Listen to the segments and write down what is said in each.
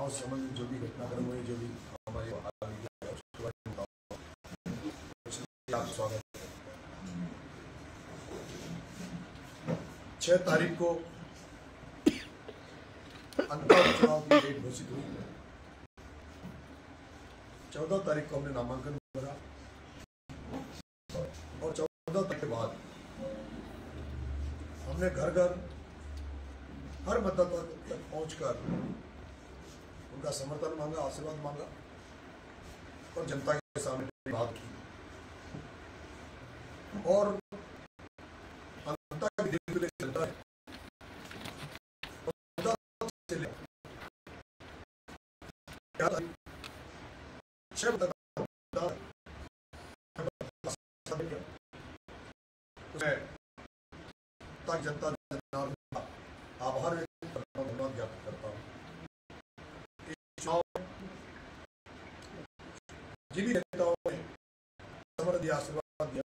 चुनाव से संबंधित जो भी घटनाक्रम हुए, जो भी हमारे आप स्वागत है। 6 तारीख को अंतर चुनाव की डेट घोषित हुई। 14 तारीख को हमने नामांकन भरा और 14 तारीख के बाद हमने घर घर हर मतदाता तक पहुंचकर उनका समर्थन मांगा, आशीर्वाद मांगा और जनता के सामने बात की और जनता के दिल में चलता है। जनता आभार व्यक्त करता हूँ, धन्यवाद ज्ञापित करता हूँ। इस चुनाव में जिन्हीं नेताओं ने समर्थन दिया, आशीर्वाद दिया,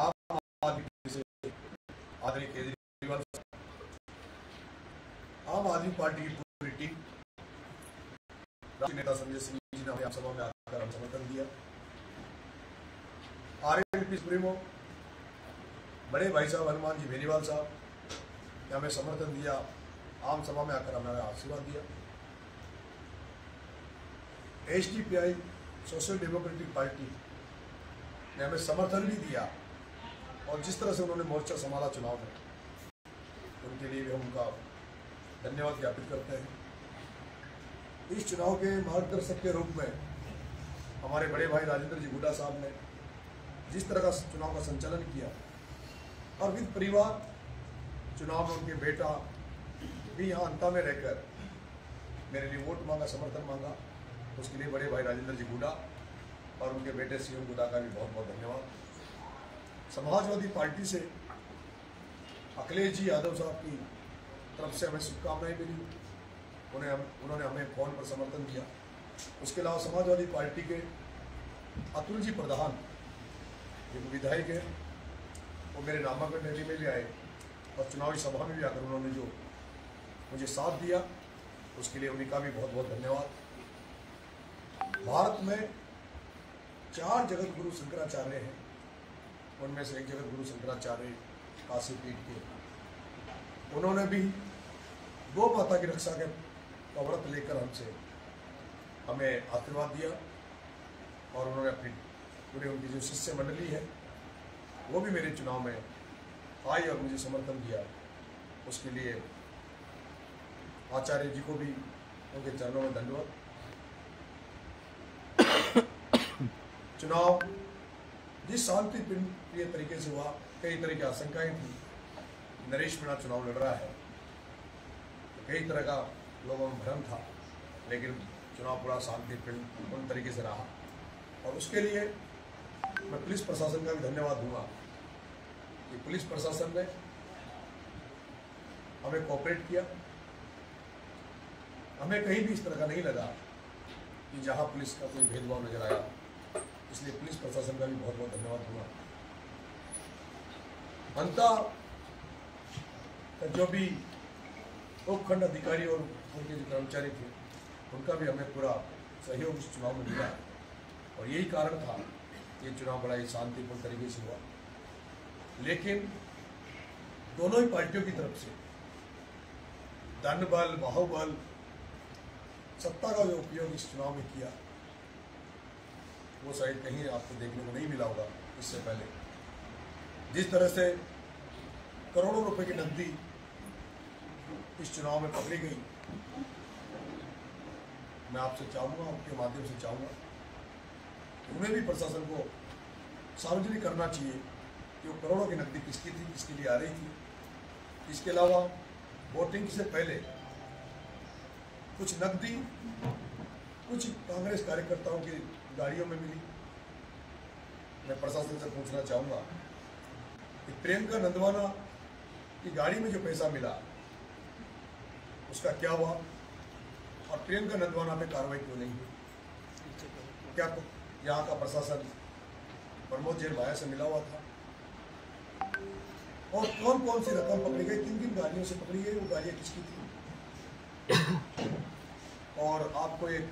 आम आदमी से आदरणीय केजरीवाल, आम आदमी पार्टी की पूरी टीम, राष्ट्रीय नेता संजय सिंह जी ने हमें आप सभा में आकर हम समर्थन दिया। आरएलपी सुप्रीमो बड़े भाई साहब हनुमान जी बेनीवाल साहब ने हमें समर्थन दिया, आम सभा में आकर हमें आशीर्वाद दिया। एसडीपीआई सोशल डेमोक्रेटिक पार्टी ने हमें समर्थन भी दिया और जिस तरह से उन्होंने मोर्चा संभाला चुनाव में, उनके लिए भी हम उनका धन्यवाद ज्ञापित करते हैं। इस चुनाव के मार्गदर्शक के रूप में हमारे बड़े भाई राजेंद्र जी हुड्डा साहब ने जिस तरह का चुनाव का संचालन किया और विद परिवार चुनाव में उनके बेटा भी यहाँ अंता में रहकर मेरे लिए वोट मांगा, समर्थन मांगा, उसके लिए बड़े भाई राजेंद्र जी हुड्डा और उनके बेटे सीएम हुड्डा का भी बहुत बहुत धन्यवाद। समाजवादी पार्टी से अखिलेश जी यादव साहब की तरफ से हमें शुभकामनाएं मिली, उन्होंने हमें फोन पर समर्थन दिया। उसके अलावा समाजवादी पार्टी के अतुल जी प्रधान जो विधायक है, वो मेरे नामांकन रैली में भी आए और चुनावी सभा में भी आकर उन्होंने जो मुझे साथ दिया, उसके लिए उनका भी बहुत बहुत धन्यवाद। भारत में 4 जगत गुरु शंकराचार्य हैं, उनमें से एक जगत गुरु शंकराचार्य काशी पीठ के, उन्होंने भी गौ माता की रक्षा का व्रत लेकर हमें आशीर्वाद दिया और उन्होंने अपनी पूरे उनकी जो शिष्य मंडली है वो भी मेरे चुनाव में आई और मुझे समर्थन दिया। उसके लिए आचार्य जी को भी उनके चरणों में धन्यवाद। चुनाव जिस शांति प्रिय तरीके से हुआ, कई तरह की आशंकाएं थी, नरेश मीणा चुनाव लड़ रहा है, कई तरह का लोगों में भ्रम था, लेकिन चुनाव पूरा शांतिपूर्ण तरीके से रहा और उसके लिए मैं पुलिस प्रशासन का भी धन्यवाद दूंगा कि पुलिस प्रशासन ने हमें कोऑपरेट किया। हमें कहीं भी इस तरह का नहीं लगा कि जहां पुलिस का कोई भेदभाव नजर आया, इसलिए पुलिस प्रशासन का भी बहुत बहुत धन्यवाद दूंगा। अंततः जो भी उपखंड अधिकारी और उनके जो कर्मचारी थे, उनका भी हमें पूरा सहयोग इस चुनाव में मिला और यही कारण था ये चुनाव बड़ा ही शांतिपूर्ण तरीके से हुआ। लेकिन दोनों ही पार्टियों की तरफ से धन बल, बाहुबल, सत्ता का जो उपयोग इस चुनाव में किया, वो शायद कहीं आपको देखने को नहीं मिला होगा। इससे पहले जिस तरह से करोड़ों रुपए की नकदी इस चुनाव में पकड़ी गई, मैं आपसे चाहूँगा, आपके माध्यम से चाहूँगा, उन्हें भी प्रशासन को सार्वजनिक करना चाहिए कि वो करोड़ों की नकदी किसकी थी, किसके लिए आ रही थी। इसके अलावा वोटिंग से पहले कुछ नकदी कुछ कांग्रेस कार्यकर्ताओं की गाड़ियों में मिली। मैं प्रशासन से पूछना चाहूँगा कि प्रियंका नंदवाना की गाड़ी में जो पैसा मिला उसका क्या हुआ और प्रियंका नंदवाना पे कार्रवाई क्यों नहीं हुई? क्या यहाँ का प्रशासन प्रमोद जैन भाया से मिला हुआ था? और कौन कौन सी रकम पकड़ी गई, किन किन गाड़ियों से पकड़ी गई, वो गाड़ियाँ किसकी थी? और आपको एक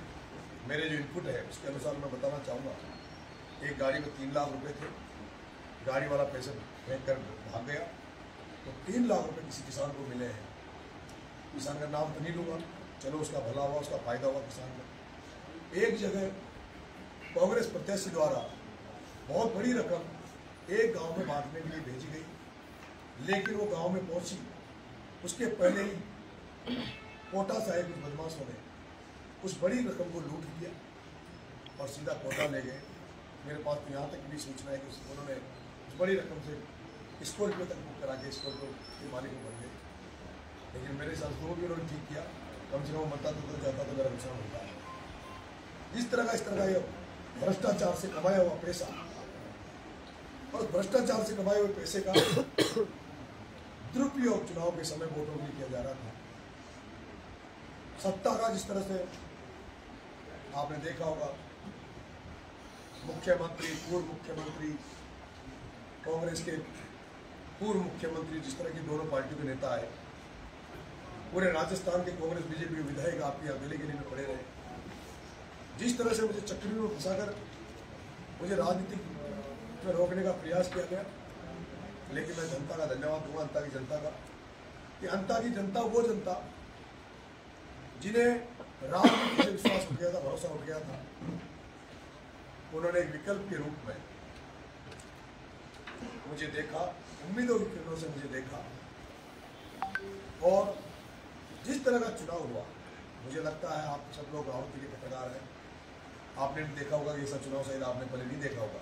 मेरे जो इनपुट है उसके अनुसार मैं बताना चाहूँगा, एक गाड़ी में 3 लाख रुपए थे, गाड़ी वाला पैसे फेंक कर भाग गया, तो 3 लाख रुपए किसी किसान को मिले हैं। किसान का नाम तो नहीं लूँगा, चलो उसका भला हुआ, उसका फायदा हुआ किसान को। एक जगह कांग्रेस प्रत्याशी द्वारा बहुत बड़ी रकम एक गांव में बांटने के लिए भेजी गई, लेकिन वो गांव में पहुंची उसके पहले ही कोटा से आए कुछ बदमाशों ने उस बड़ी रकम को लूट लिया और सीधा कोटा ले गए। मेरे पास तो यहाँ तक भी सूचना है कि उन्होंने उस बड़ी रकम से स्कॉर्पियो तक बुक करा के स्कॉर्पियो के मालिक को बन गए। लेकिन मेरे साथ वो भी उन्होंने ठीक किया, कम से कम मता तो जाता तो मेरा नुकसान होता है। इस तरह का ये भ्रष्टाचार से कमाया हुआ पैसा, और भ्रष्टाचार से कमाए हुए पैसे का दुरुपयोग चुनाव के समय वोटों में किया जा रहा था। सत्ता का जिस तरह से आपने देखा होगा, मुख्यमंत्री, पूर्व मुख्यमंत्री, कांग्रेस के पूर्व मुख्यमंत्री, जिस तरह की दोनों पार्टियों के नेता आए, पूरे राजस्थान के कांग्रेस बीजेपी विधायक आपकी हवेली के लिए खड़े रहे। जिस तरह से मुझे चक्री में फंसाकर मुझे राजनीतिक में रोकने का प्रयास किया गया, लेकिन मैं जनता का धन्यवाद दूंगा, अंता की जनता का, कि अंता की जनता वो जनता जिन्हें राजनीति से विश्वास उठ गया था, भरोसा उठ गया था, उन्होंने एक विकल्प के रूप में मुझे देखा, उम्मीदों की किरणों से मुझे देखा, और जिस तरह का चुनाव हुआ, मुझे लगता है आप सब लोग राहुल के पत्रकार हैं, आपने भी देखा होगा कि ऐसा चुनाव शायद आपने पहले नहीं देखा होगा,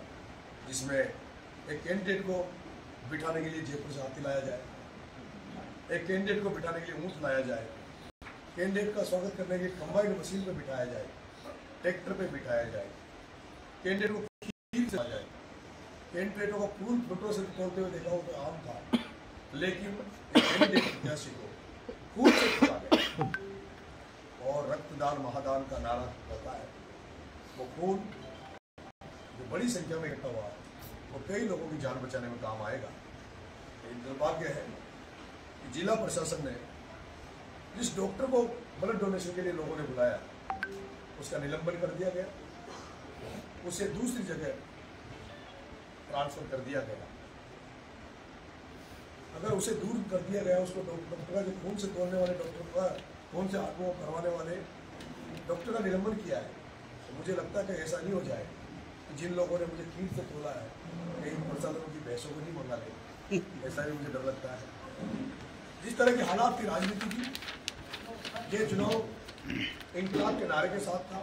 जिसमें एक कैंडिडेट को बिठाने के लिए जयपुर से हाथी लाया जाए, एक कैंडिडेट को बिठाने के लिए ऊँट लाया जाए, कैंडिडेट का स्वागत करने के लिए कंबाइंड मशीन पे बिठाया जाए, ट्रैक्टर पे बिठाया जाए, कैंडिडेट को खीर से आ जाए, कैंडिडेटों को फूल फोटो से तोड़ते हुए देखा हो तो आम था, लेकिन कैंडिडेट प्रत्याशी को फूल से तोड़ा गया। और रक्तदान महादान का नारा होता है, वो खून जो बड़ी संख्या में इकट्ठा हुआ है वो कई लोगों की जान बचाने में काम आएगा। दुर्भाग्य है कि जिला प्रशासन ने जिस डॉक्टर को ब्लड डोनेशन के लिए लोगों ने बुलाया उसका निलंबन कर दिया गया, उसे दूसरी जगह ट्रांसफर कर दिया गया। अगर उसे दूर कर दिया गया, उसको डॉक्टर का जो खून से तोड़ने वाले डॉक्टर का, खून से आत्मा करवाने वाले डॉक्टर का निलंबन किया है, तो मुझे लगता है कि ऐसा नहीं हो जाए कि जिन लोगों ने मुझे खीर से तोड़ा है कहीं प्रशासन की भैंसों को नहीं मंगा ले, ऐसा भी मुझे डर लगता है। जिस तरह के हालात थी राजनीति की, ये चुनाव इंकलाब के नारे के साथ था,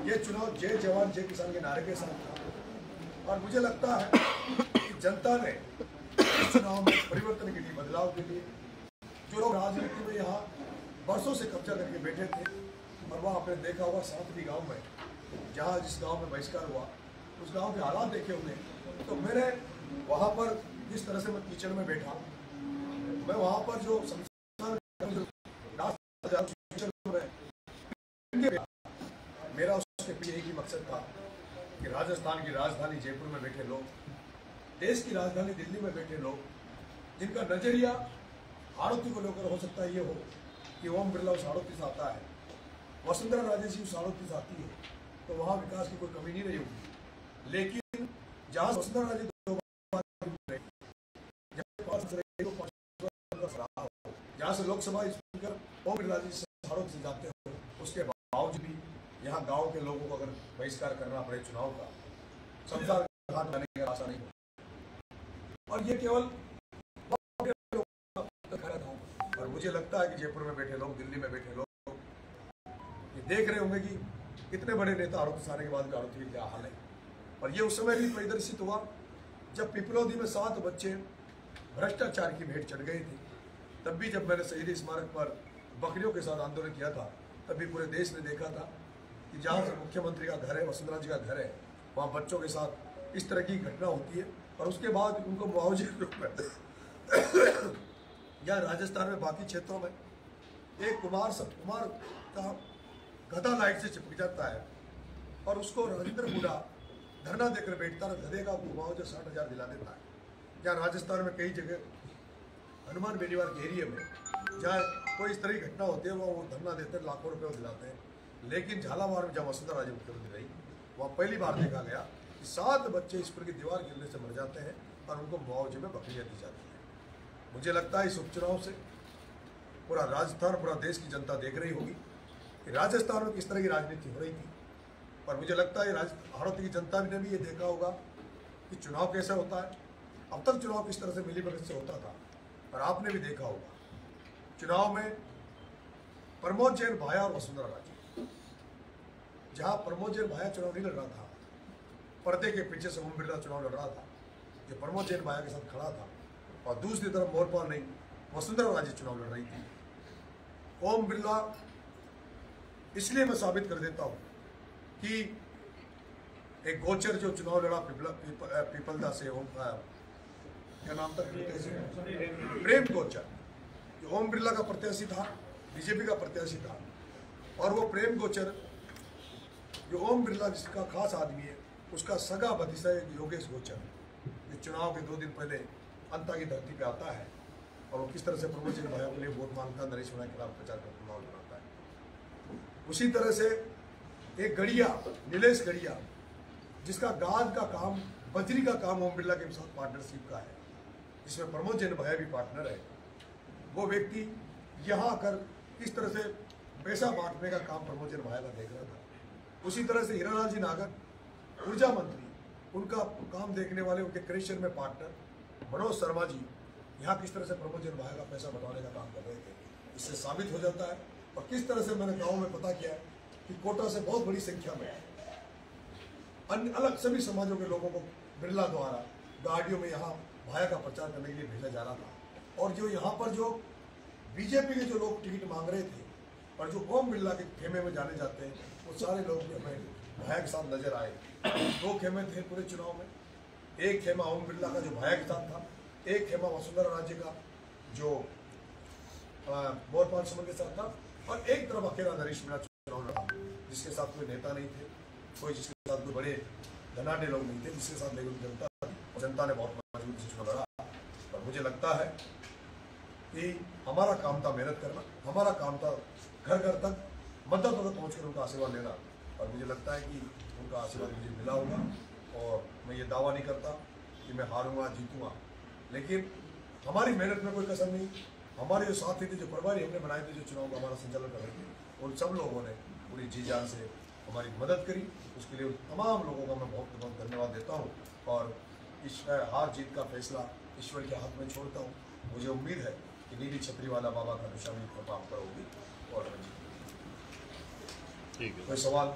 ये चुनाव जय जवान जय किसान के नारे के साथ था, और मुझे लगता है कि जनता ने इस चुनाव में परिवर्तन के लिए, बदलाव के लिए, जो लोग राजनीति में यहाँ बरसों से कब्जा करके बैठे थे, और वहाँ आपने देखा होगा सातवी गांव में, जहाँ जिस गांव में बहिष्कार हुआ उस गांव के हालात देखे होंगे, तो मैंने वहाँ पर जिस तरह से मैं कीचड़ में बैठा, मैं वहाँ पर जो मेरा उसके पीछे एक ही मकसद था कि राजस्थान की राजधानी जयपुर में बैठे लोग, देश की राजधानी दिल्ली में बैठे लोग, जिनका नजरिया आड़ती को लेकर हो सकता है ये हो कि ओम बिरला उस आड़ती से आता है, वसुंधरा राजे जी उस आड़ती से आती है, तो वहाँ विकास की कोई कमी नहीं रही होगी। लेकिन जहाँ वसुंधरा राजे जहाँ से लोकसभा स्पीकर ओम बिरला जी से जाते हो, उसके बावजूद भी यहाँ गांव के लोगों को अगर बहिष्कार करना पड़े चुनाव का, संसार घाट जाने का आशा नहीं हो। और ये केवल और मुझे लगता है कि जयपुर में बैठे लोग, दिल्ली में बैठे लोग ये देख रहे होंगे कि कितने बड़े नेता आड़ोती से आने के बाद भी आड़ोती की क्या हाल है। और ये उस समय भी प्रदर्शित हुआ जब पिपलौदी में 7 बच्चे भ्रष्टाचार की भेंट चढ़ गए थे। तब भी जब मैंने शहीद स्मारक पर बकरियों के साथ आंदोलन किया था, तभी पूरे देश ने देखा था कि जहाँ से मुख्यमंत्री का घर है, वसुंधरा जी का घर है, वहाँ बच्चों के साथ इस तरह की घटना होती है, और उसके बाद उनको मुआवजे के रूप में या राजस्थान में बाकी क्षेत्रों में एक कुमार का गधा लाइट से चिपक जाता है और उसको राजेंद्र बूढ़ा धरना देकर बैठता है, गधे का मुआवजा 60,000 दिला देता है। या राजस्थान में कई जगह हनुमान बेनीवाल के एरिया में जहाँ कोई इस तरह की घटना होती है, वो धरना देते हैं, लाखों रुपये दिलाते हैं। लेकिन झालावाड़ में जब वसुंधरा राजे मुख्यमंत्री रही, वहाँ पहली बार देखा गया कि 7 बच्चे इस पर की दीवार गिरने से मर जाते हैं और उनको मुआवजे में बकरियाँ दी जाती हैं। मुझे लगता है इस उपचुनाव से पूरा राजस्थान, पूरा देश की जनता देख रही होगी कि राजस्थान में किस तरह की राजनीति हो रही थी। और मुझे लगता है हाड़ौती की जनता ने भी ये देखा होगा कि चुनाव कैसा होता है। अब तक चुनाव किस तरह से मिलीभगत से होता था, और आपने भी देखा होगा चुनाव में प्रमोद जैन भाया और वसुंधरा राजे, जहां प्रमोद जैन भाया चुनाव नहीं लड़ रहा था, पर्दे के पीछे से ओम बिरला चुनाव लड़ रहा था, जो प्रमोद जैन भाया के साथ खड़ा था, और दूसरी तरफ मोरपाल नहीं वसुंधरा राजे चुनाव लड़ रही थी। ओम बिरला इसलिए मैं साबित कर देता हूं कि एक गोचर जो चुनाव लड़ा पीपलदा से, ओम क्या नाम था, प्रेम गोचर, जो ओम बिरला का प्रत्याशी था, बीजेपी का प्रत्याशी था, और वो प्रेम गोचर जो ओम बिरला जिसका खास आदमी है, उसका सगा भतीजा योगेश गोचर, जो चुनाव के 2 दिन पहले अंता की धरती पे आता है, और वो किस तरह से प्रमोद जैन भाया के लिए वोट मांगता है, नरेश मीणा के खिलाफ प्रचार कर चुनाव लड़ाता है। उसी तरह से एक गढ़िया, नीलेश गढ़िया, जिसका गाद का काम, बजरी का काम ओम बिरला के साथ पार्टनरशिप का है, जिसमें प्रमोद जैन भाया भी पार्टनर है, वो व्यक्ति यहाँ आकर किस तरह से पैसा बांटने का काम प्रमोद जैन भाया का देख रहा था। उसी तरह से हीरालाल जी नागर, ऊर्जा मंत्री, उनका काम देखने वाले उनके क्रेशर में पार्टनर मनोज शर्मा जी यहाँ किस तरह से प्रमोद जैन भाया का पैसा बटवाने का काम कर रहे थे। इससे साबित हो जाता है। और किस तरह से मैंने गाँव में पता किया कि कोटा से बहुत बड़ी संख्या में अन्य अलग सभी समाजों के लोगों को बिरला द्वारा गाड़ियों में यहाँ भाया का प्रचार करने के लिए भेजा जा रहा था। और जो यहाँ पर जो बीजेपी के जो लोग टिकट मांग रहे थे और जो ओम बिरला के खेमे में जाने जाते हैं, वो सारे लोग हमें भाया के साथ नजर आए। 2 खेमे थे पूरे चुनाव में, एक खेमा ओम बिरला का जो भाया के साथ था, एक खेमा वसुंधरा राजे का जो मोरपाल समन के साथ था, और एक तरफ अकेला नरेश मीणा चुनाव लड़ा, जिसके साथ कोई नेता नहीं थे, कोई जिसके साथ कोई बड़े धनाढ़ लोग नहीं थे, जिसके साथ लेकिन जनता थी, और जनता ने बहुत मजबूती से चुनाव लड़ा। और मुझे लगता है कि हमारा काम था मेहनत करना, हमारा काम था घर घर तक मतदाताओं तक पहुँच कर उनका आशीर्वाद लेना, और मुझे लगता है कि उनका आशीर्वाद मुझे मिला होगा। और मैं ये दावा नहीं करता कि मैं हारूंगा जीतूंगा, लेकिन हमारी मेहनत में कोई कसर नहीं। हमारे जो साथी थे, जो प्रभारी हमने बनाए थे, जो चुनाव का हमारा संचालन कर रहे थे, उन सब लोगों ने पूरी जी जान से हमारी मदद करी। उसके लिए तमाम लोगों का मैं बहुत बहुत धन्यवाद देता हूँ। और इस हार जीत का फैसला ईश्वर के हाथ में छोड़ता हूँ। मुझे उम्मीद है कि नीली छतरी वाला बाबा का निशानी कृपा आप पर होगी और ठीक है। कोई सवाल?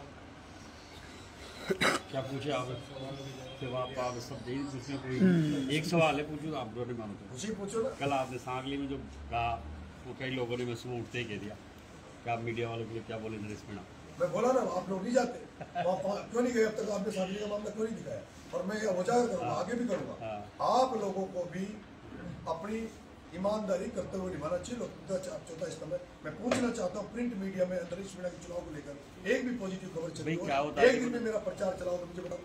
क्या पूछे आप? आप सब दे इसमें कोई एक सवाल है, पूछो आप दोनों मानो तो पूछो ना। कल आपने सांगली में जो कहा, वो कई लोगों ने मैं सुबह उठते ही कह दिया कि आप मीडिया वालों के लिए क्या बोले नरेश मीणा। मैं बोला ना, आप लोग नहीं जाते, क्यों नहीं गए अब तक? आपने सांगली का मामला क्यों नहीं दिखाया? और मैं यह उजागर करूँगा, आगे भी करूँगा, आप लोगों को भी अपनी ईमानदारी करते हुए निभाना चाहिए। चौथा समय मैं पूछना चाहता हूँ, प्रिंट मीडिया में नरेश मीणा के चुनाव को लेकर एक भी पॉजिटिव खबर चली हो? एक दिन में मेरा प्रचार चलाओ तो मुझे बताओ,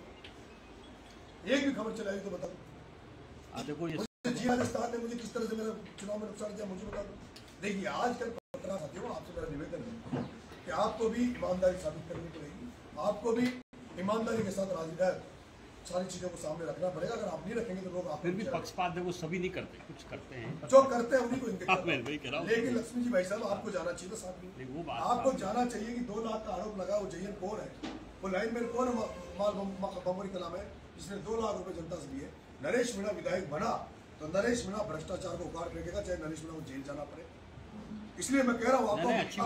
एक भी खबर चलाई तो बताओ। देखो जी राजस्थान ने मुझे किस तरह से मेरा चुनाव में नुकसान किया, मुझे बता दो। देखिए, आजकल पत्रकार साथियों, आपसे मेरा निवेदन है कि आपको भी ईमानदारी साबित करनी पड़ेगी, आपको भी ईमानदारी के साथ सारी चीजों को सामने रखना पड़ेगा। अगर आप नहीं रखेंगे तो लोग आप फिर भी पक्षपात देखो, सभी नहीं करते, कुछ करते हैं, जो करते हैं उन्हीं को इनके लेकिन लक्ष्मी जी भाई साहब, आपको जाना चाहिए था साथ में। आपको जाना चाहिए कि 2 लाख का आरोप लगा, वो जयन कौन है, वो लाइन में कौन बम्बरी कला में जिसने 2 लाख रुपए जनता से लिए। नरेश मीणा विधायक बना तो नरेश मीणा भ्रष्टाचार को उखाड़ फेंकेगा, चाहे नरेश मीणा को जेल जाना पड़े। इसलिए मैं कह रहा हूँ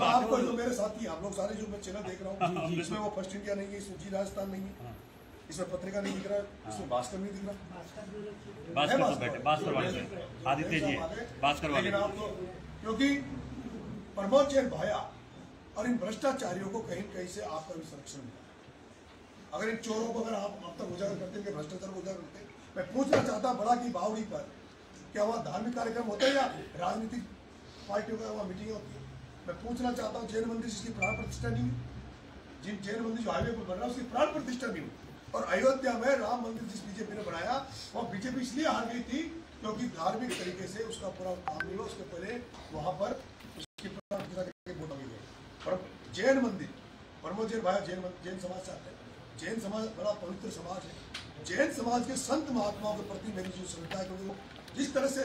आपको जो मेरे साथी, आप लोग सारे जो मैं चैनल देख रहा हूँ, इसमें वो फर्स्ट इंडिया नहीं है, इसमें जी राजस्थान नहीं है, इसमें पत्रिका नहीं दिख रहा है, इसमें भास्कर नहीं दिख रहा। लेकिन आप तो, क्योंकि प्रमोद जैन भाया और इन भ्रष्टाचारियों को कहीं कहीं से आपका भी संरक्षण मिला। अगर इन चोरों को अगर आप अब तक उजागर करते हैं, भ्रष्टाचार को उजागर करते हैं, मैं पूछना चाहता बड़ा की बावड़ी पर क्या वहाँ धार्मिक कार्यक्रम होता है या राजनीतिक पार्टियों का वहाँ मीटिंग होती है? मैं पूछना चाहता हूँ, जैन मंदिर जिसकी प्राण प्रतिष्ठा नहीं हुई, जिन जैन मंदिर जो हाईवे पर बन रहा है उसकी प्राण प्रतिष्ठा नहीं हुई। और अयोध्या में राम मंदिर जिस बीजेपी ने बनाया, वो बीजेपी इसलिए हार गई थी क्योंकि धार्मिक तरीके से उसका पूरा काम नहीं हुआ। उसके पहले वहां पर उसकी प्राण प्रतिष्ठा करके वोट मांगी गई। और जैन मंदिर प्रमोद जैन भाई जैन समाज से आते हैं। जैन समाज बड़ा पवित्र समाज है। जैन समाज के संत महात्माओं के प्रति मेरी जो श्रद्धा है, क्योंकि वो जिस तरह से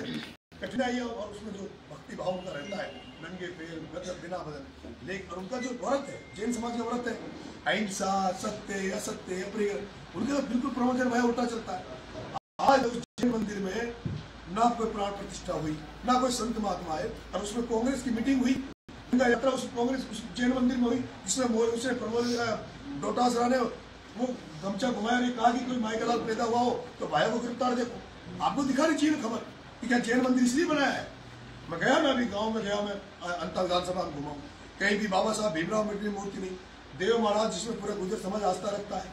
कठिनाई और उसमें जो भक्ति भाव उनका रहता है, नंगे पैर मतलब बिना बदन, लेकिन और उनका जो व्रत है, जैन समाज का व्रत है अहिंसा, सत्य, असत्य, अप्रिय, उनके तो बिल्कुल प्रमोद जैन भाई उल्टा चलता है। आज उस जैन मंदिर में ना कोई प्राण प्रतिष्ठा हुई, ना कोई संत महात्मा आए, और उसमें कांग्रेस की मीटिंग हुई, गंगा यात्रा उस कांग्रेस उस जैन मंदिर में हुई, जिसमें उसने प्रमोद डोटासरा ने वो गमछा घुमाया और कहा कि कोई माइकलाल पैदा हुआ हो तो भाई को गिरफ्तार देखो। आपको दिखानी चाहिए खबर कि क्या जैन मंदिर इसलिए बनाया है। मैं गया, मैं अभी गाँव में गया, मैं अंतर विधानसभा में घुमा, कहीं भी बाबा साहब भीमराव अम्बेडकर की मूर्ति नहीं। देव महाराज जिसमें पूरा गुजर समाज आस्था रखता है,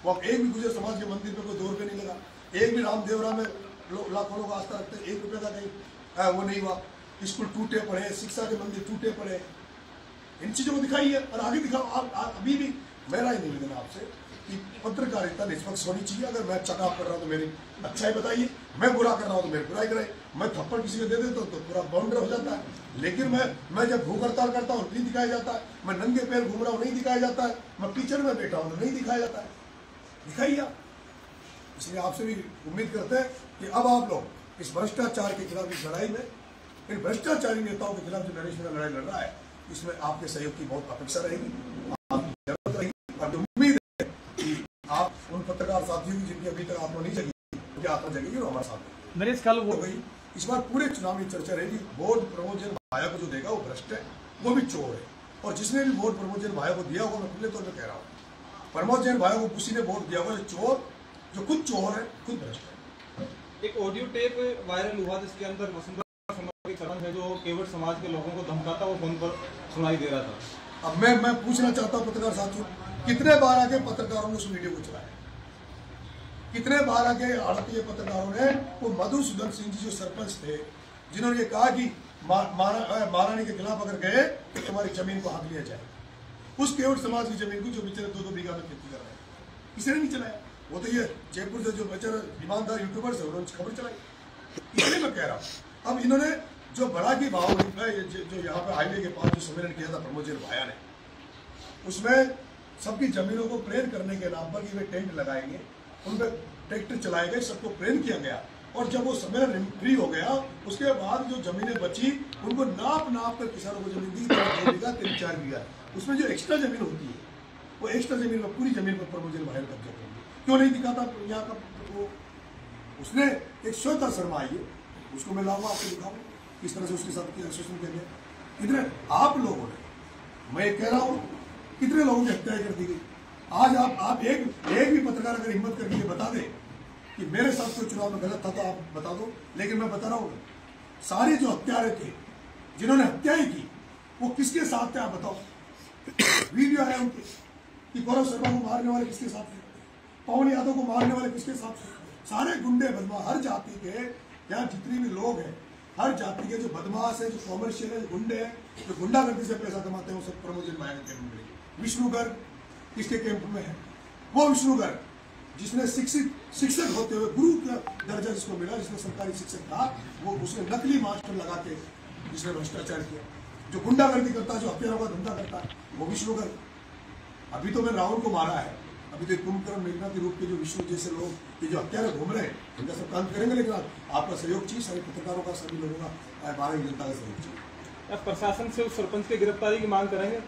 वो अब एक भी गुजर समाज के मंदिर में कोई 2 रुपये नहीं लगा। एक भी रामदेवरा में लाखों लोग आस्था रखते हैं, 1 रुपये का कहीं वो नहीं हुआ। स्कूल टूटे पड़े, शिक्षा के मंदिर टूटे पड़े, इन चीजों को दिखाइए और आगे दिखाओ। अभी भी मेरा ही निवेदन आपसे कि पत्रकारिता निष्पक्ष होनी चाहिए। अगर मैं चकाप कर रहा हूँ तो मेरी अच्छाई बताइए, मैं बुरा कर रहा हूँ तो मेरी बुराई कराइए। मैं थप्पड़ किसी को दे देता हूँ तो पूरा बाउंडर हो जाता है, लेकिन मैं जब भूख हड़ताल करता हूँ नहीं दिखाया जाता है, मैं नंगे पैर घूम रहा हूँ नहीं दिखाया जाता है, मैं कीचड़ में बैठा हूँ तो नहीं दिखाया जाता है। दिखाइए। इसलिए आपसे भी उम्मीद करते हैं कि अब आप लोग इस भ्रष्टाचार के खिलाफ इस लड़ाई में, इन भ्रष्टाचारी नेताओं के खिलाफ जो नरेश मेरा लड़ाई लड़ रहा है, इसमें आपके सहयोग की बहुत अपेक्षा रहेगी, आपकी जरूरत रहेगी। और उम्मीद है कि आप उन पत्रकार साथियों की जिनकी अभी तक आत्मा नहीं जगी, उनकी आत्मा जगेगी और हमारे साथ नरेश कल वो गई। इस बार पूरे चुनाव में चर्चा रहेगी, वोट प्रमोद जैन भाया को जो देगा वो भ्रष्ट है, वो भी चोर है। और जिसने भी वोट प्रमोद जैन भाया को दिया होगा, मैं खुले तौर पर कह रहा हूँ, प्रमोद जैन भाया को किसी ने वोट दिया होगा चोर, जो खुद चोर है, खुद भ्रष्ट है। एक ऑडियो टेप वायरल हुआ जिसके अंदर वसुंधरा समाज के सरपंच है जो केवट समाज के लोगों को धमकाता वो फोन पर सुनाई दे रहा था। अब मैं पूछना चाहता हूँ पत्रकार साथियों, कितने बार आके पत्रकारों ने उस वीडियो को चलाया? कितने बार आके आड़तीय पत्रकारों ने वो मधुसूदन सिंह जी जो सरपंच थे, जिन्होंने ये कहा कि महारानी के खिलाफ अगर गए तो तुम्हारी जमीन को हाथ लिया जाए, उस केवट समाज की जमीन को जो बेचारे 2-2 बीघा में खेती कर रहे हैं, किसी ने नहीं चलाया। वो तो ये जयपुर से जो बेचारे ईमानदार यूट्यूबर्स है उन्होंने खबर चलाई, इसलिए मैं कह रहा हूँ। अब इन्होंने जो बड़ा की भाव जो यहाँ पे हाईवे के पास जो सम्मेलन किया था प्रमोद जैन भाया ने, उसमें सबकी जमीनों को प्रेरण करने के नाम पर कि वे टेंट लगाएंगे, उन पर ट्रैक्टर चलाए गए, सबको प्रेरण किया गया। और जब वो सम्मेलन फ्री हो गया, उसके बाद जो जमीनें बची उनको नाप कर किसानों को जमीन दी 2 बीघा 3-4 बीघा। उसमें जो एक्स्ट्रा जमीन होती है, वो एक्स्ट्रा जमीन में पूरी जमीन पर प्रमोद जैन भाया कब्जा करेंगे। क्यों नहीं दिखाता यहाँ का वो? उसने एक श्वेता शर्मा आई है, उसको मैं लाऊंगा, आपको दिखाऊंगा किस तरह से उसके साथ एसोसिएशन किया गया। इतने आप लोगों ने, मैं कह रहा हूँ, कितने लोगों की हत्याएं कर दी गई। आज आप एक भी पत्रकार अगर हिम्मत करके ये बता दे कि मेरे साथ कोई चुनाव में गलत था तो आप बता दो। लेकिन मैं बता रहा हूँ, सारे जो हत्यारे थे, जिन्होंने हत्याएं की, वो किसके साथ थे आप बताओ। वीडियो है उनके कि गौरव शर्मा को मारने वाले किसके साथ थे, पवन यादव को मारने वाले किसके साथ थे। सारे गुंडे बदमाश, हर जाति के यहाँ जितने भी लोग हैं, हर जाति के जो बदमाश है, जो कॉमर्शियल है, जो गुंडे हैं, जो गुंडागर्दी से पैसा कमाते हैं, वो सब प्रमोद जैन भाया के कैंप में। विष्णु गर्ग किसके कैंप में है? वो विष्णु गर्ग जिसने शिक्षक होते हुए गुरु का दर्जा जिसको मिला, जिसने सरकारी शिक्षक था, वो उसने नकली मास्टर लगा के जिसने भ्रष्टाचार किया, जो गुंडागर्दी करता है, जो हथियारों का धंधा करता है, वो विष्णु गर्ग। अभी तो मैं रावण को मारा है, अभी तो कुंभकर्ण मेघना के रूप के जो विष्णु जैसे लोग ये जो हत्यारे घूम रहे हैं, इनका सब काम करेंगे। लेकिन आपका सहयोग चाहिए, सारे पत्रकारों का, सभी लोगों का, भारतीय जनता का सहयोग चाहिए। अब प्रशासन से उस सरपंच की गिरफ्तारी की मांग करेंगे,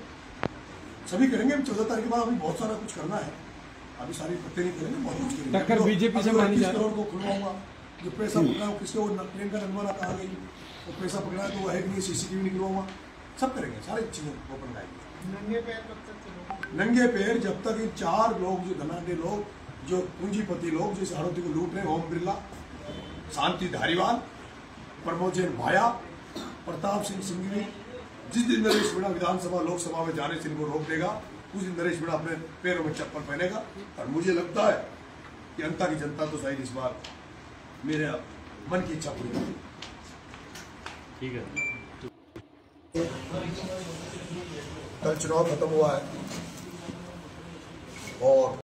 सभी करेंगे। 14 तारीख के बाद अभी बहुत सारा कुछ करना है, अभी सारी पत्ते नहीं करेंगे, बहुत कुछ करेंगे। टक्कर बीजेपी से मानी जा रही है। करोड़ को खुलवाऊंगा, जो पैसा पकड़ा है किसको, प्लेन का नंबर कहा गई, वो पैसा पकड़ा है तो वो है कि नहीं, CCTV निकलवाऊंगा, सब करेंगे, सारी चीजें ओपन कराएंगे। नंगे पैर जब तक इन 4 लोग जो धनाढ़ लोग, जो पूंजीपति लोग, जो इस आरोपी को लूट रहे हैं, ओम बिरला, शांति धारीवाल, प्रमोद जैन भाया, प्रताप सिंह सिंघवी, जिस दिन नरेश मीणा विधानसभा लोकसभा में जाने से इनको रोक देगा, उस दिन नरेश मीणा अपने पैरों में चप्पल पहनेगा। और मुझे लगता है कि अंता की जनता तो शायद इस बार मेरे मन की इच्छा पूरी करेगी। ठीक है। कल चुनाव खत्म हुआ है और